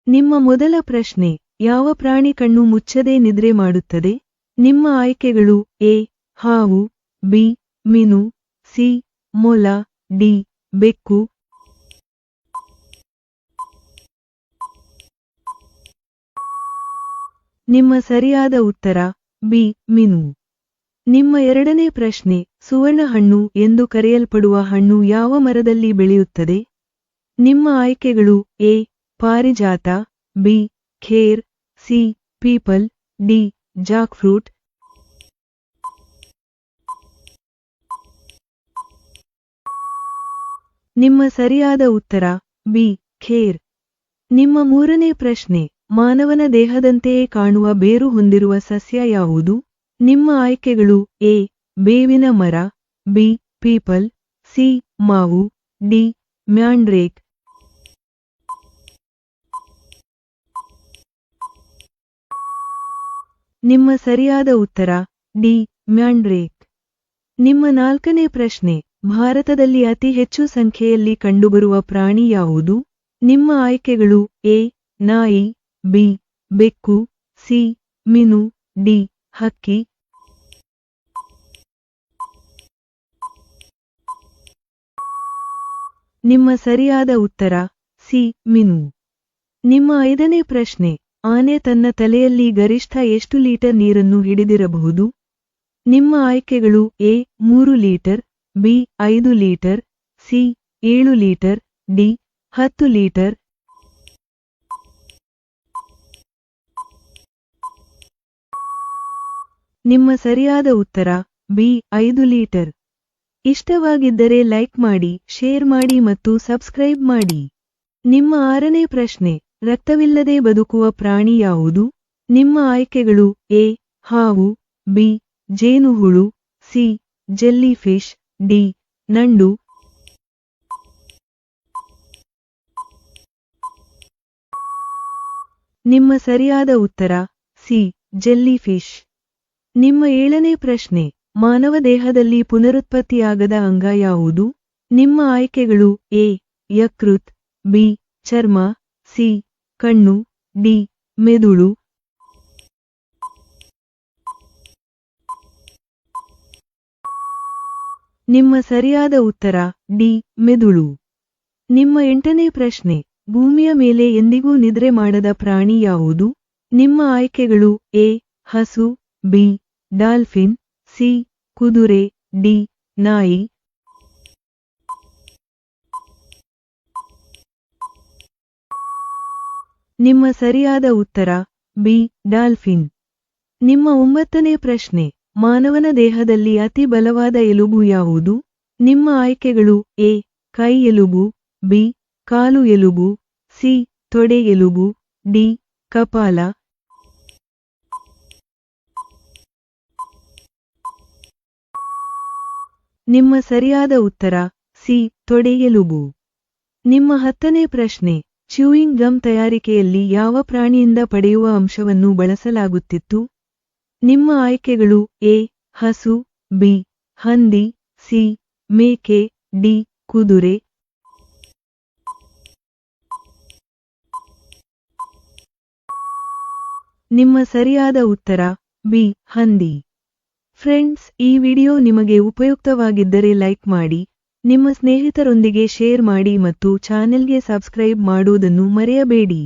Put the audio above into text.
ನಿಮ್ಮ ಮೊದಲ ಪ್ರಶ್ನೆ, ಯಾವ ಪ್ರಾಣಿ ಕಣ್ಣು ಮುಚ್ಚದೆ ನಿದ್ರೆ ಮಾಡುತ್ತದೆ? ನಿಮ್ಮ ಆಯ್ಕೆಗಳು ಎ ಹಾವು, ಬಿ ಮೀನು, ಸಿ ಮೊಲ, ಡಿ ಬೆಕ್ಕು. ನಿಮ್ಮ ಸರಿಯಾದ ಉತ್ತರ ಬಿ ಮೀನು. ನಿಮ್ಮ ಎರಡನೇ ಪ್ರಶ್ನೆ, ಸುವರ್ಣ ಹಣ್ಣು ಎಂದು ಕರೆಯಲ್ಪಡುವ ಹಣ್ಣು ಯಾವ ಮರದಲ್ಲಿ ಬೆಳೆಯುತ್ತದೆ? ನಿಮ್ಮ ಆಯ್ಕೆಗಳು ಎ ಪಾರಿಜಾತ, B Kher, C people, D jackfruit. ನಿಮ್ಮ ಸರಿಯಾದ ಉತ್ತರ ಬಿ ಖೇರ್. ನಿಮ್ಮ ಮೂರನೇ ಪ್ರಶ್ನೆ, ಮಾನವನ ದೇಹದಂತೆಯೇ ಕಾಣುವ ಬೇರು ಹೊಂದಿರುವ ಸಸ್ಯ ಯಾವುದು? ನಿಮ್ಮ ಆಯ್ಕೆಗಳು ಎ ಬೇವಿನ ಮರ, ಬಿ ಪೀಪಲ್, ಸಿ ಮಾವು, ಡಿ ಮ್ಯಾಂಡ್ರೇಕ್. ನಿಮ್ಮ ಸರಿಯಾದ ಉತ್ತರ ಡಿ ಮ್ಯಾಂಡ್ರೇಕ್. ನಿಮ್ಮ ನಾಲ್ಕನೇ ಪ್ರಶ್ನೆ, ಭಾರತದಲ್ಲಿ ಅತಿ ಹೆಚ್ಚು ಸಂಖ್ಯೆಯಲ್ಲಿ ಕಂಡುಬರುವ ಪ್ರಾಣಿ ಯಾವುದು? ನಿಮ್ಮ ಆಯ್ಕೆಗಳು ಎ ನಾಯಿ, ಬಿ ಬೆಕ್ಕು, ಸಿ ಮೀನು, ಡಿ ಹಕ್ಕಿ. ನಿಮ್ಮ ಸರಿಯಾದ ಉತ್ತರ ಸಿ ಮೀನು. ನಿಮ್ಮ ಐದನೇ ಪ್ರಶ್ನೆ, ಆನೆ ತನ್ನ ತಲೆಯಲ್ಲಿ ಗರಿಷ್ಠ ಎಷ್ಟು ಲೀಟರ್ ನೀರನ್ನು ಹಿಡಿದಿರಬಹುದು? ನಿಮ್ಮ ಆಯ್ಕೆಗಳು A 3 litre, B 5 litre, C 7 litre, D 10 litre. ನಿಮ್ಮ ಸರಿಯಾದ ಉತ್ತರ ಬಿ 5 ಲೀಟರ್. ಇಷ್ಟವಾಗಿದ್ದರೆ ಲೈಕ್ ಮಾಡಿ, ಶೇರ್ ಮಾಡಿ ಮತ್ತು ಸಬ್ಸ್ಕ್ರೈಬ್ ಮಾಡಿ. ನಿಮ್ಮ ಆರನೇ ಪ್ರಶ್ನೆ, ರಕ್ತವಿಲ್ಲದೆ ಬದುಕುವ ಪ್ರಾಣಿ ಯಾವುದು? ನಿಮ್ಮ ಆಯ್ಕೆಗಳು ಎ ಹಾವು, ಬಿ ಜೇನುಹುಳು, ಸಿ ಜೆಲ್ಲಿಫಿಶ್, ಡಿ ನಂಡು. ನಿಮ್ಮ ಸರಿಯಾದ ಉತ್ತರ ಸಿ ಜೆಲ್ಲಿಫಿಶ್. ನಿಮ್ಮ ಏಳನೇ ಪ್ರಶ್ನೆ, ಮಾನವ ದೇಹದಲ್ಲಿ ಪುನರುತ್ಪತ್ತಿಯಾಗದ ಅಂಗ ಯಾವುದು? ನಿಮ್ಮ ಆಯ್ಕೆಗಳು ಎ ಯಕೃತ್, ಬಿ ಚರ್ಮ, ಸಿ ಕಣ್ಣು, ಡಿ ಮೆದುಳು. ನಿಮ್ಮ ಸರಿಯಾದ ಉತ್ತರ ಡಿ ಮೆದುಳು. ನಿಮ್ಮ ಎಂಟನೇ ಪ್ರಶ್ನೆ, ಭೂಮಿಯ ಮೇಲೆ ಎಂದಿಗೂ ನಿದ್ರೆ ಮಾಡದ ಪ್ರಾಣಿ ಯಾವುದು? ನಿಮ್ಮ ಆಯ್ಕೆಗಳು ಎ ಹಸು, ಬಿ ಡಾಲ್ಫಿನ್, ಸಿ ಕುದುರೆ, ಡಿ ನಾಯಿ. ನಿಮ್ಮ ಸರಿಯಾದ ಉತ್ತರ ಬಿ ಡಾಲ್ಫಿನ್. ನಿಮ್ಮ 9ನೇ ಪ್ರಶ್ನೆ, ಮಾನವನ ದೇಹದಲ್ಲಿ ಅತಿ ಬಲವಾದ ಎಲುಬು ಯಾವುದು? ನಿಮ್ಮ ಆಯ್ಕೆಗಳು ಎ ಕೈ ಎಲುಬು, ಬಿ ಕಾಲು ಎಲುಬು, ಸಿ ತೊಡೆ ಎಲುಬು, ಡಿ ಕಪಾಲ. ನಿಮ್ಮ ಸರಿಯಾದ ಉತ್ತರ ಸಿ ತೊಡೆ ಎಲುಬು. ನಿಮ್ಮ 10ನೇ ಪ್ರಶ್ನೆ, ಚ್ಯೂಯಿಂಗ್ ಗಮ್ ತಯಾರಿಕೆಯಲ್ಲಿ ಯಾವ ಪ್ರಾಣಿಯಿಂದ ಪಡೆಯುವ ಅಂಶವನ್ನು ಬಳಸಲಾಗುತ್ತಿತ್ತು? ನಿಮ್ಮ ಆಯ್ಕೆಗಳು ಎ ಹಸು, ಬಿ ಹಂದಿ, ಸಿ ಮೇಕೆ, ಡಿ ಕುದುರೆ. ನಿಮ್ಮ ಸರಿಯಾದ ಉತ್ತರ ಬಿ ಹಂದಿ. ಫ್ರೆಂಡ್ಸ್, ಈ ವಿಡಿಯೋ ನಿಮಗೆ ಉಪಯುಕ್ತವಾಗಿದ್ದರೆ ಲೈಕ್ ಮಾಡಿ, ನಿಮ್ಮ ಸ್ನೇಹಿತರೊಂದಿಗೆ ಶೇರ್ ಮಾಡಿ ಮತ್ತು ಚಾನೆಲ್ಗೆ ಸಬ್ಸ್ಕ್ರೈಬ್ ಮಾಡುವುದನ್ನು ಮರೆಯಬೇಡಿ.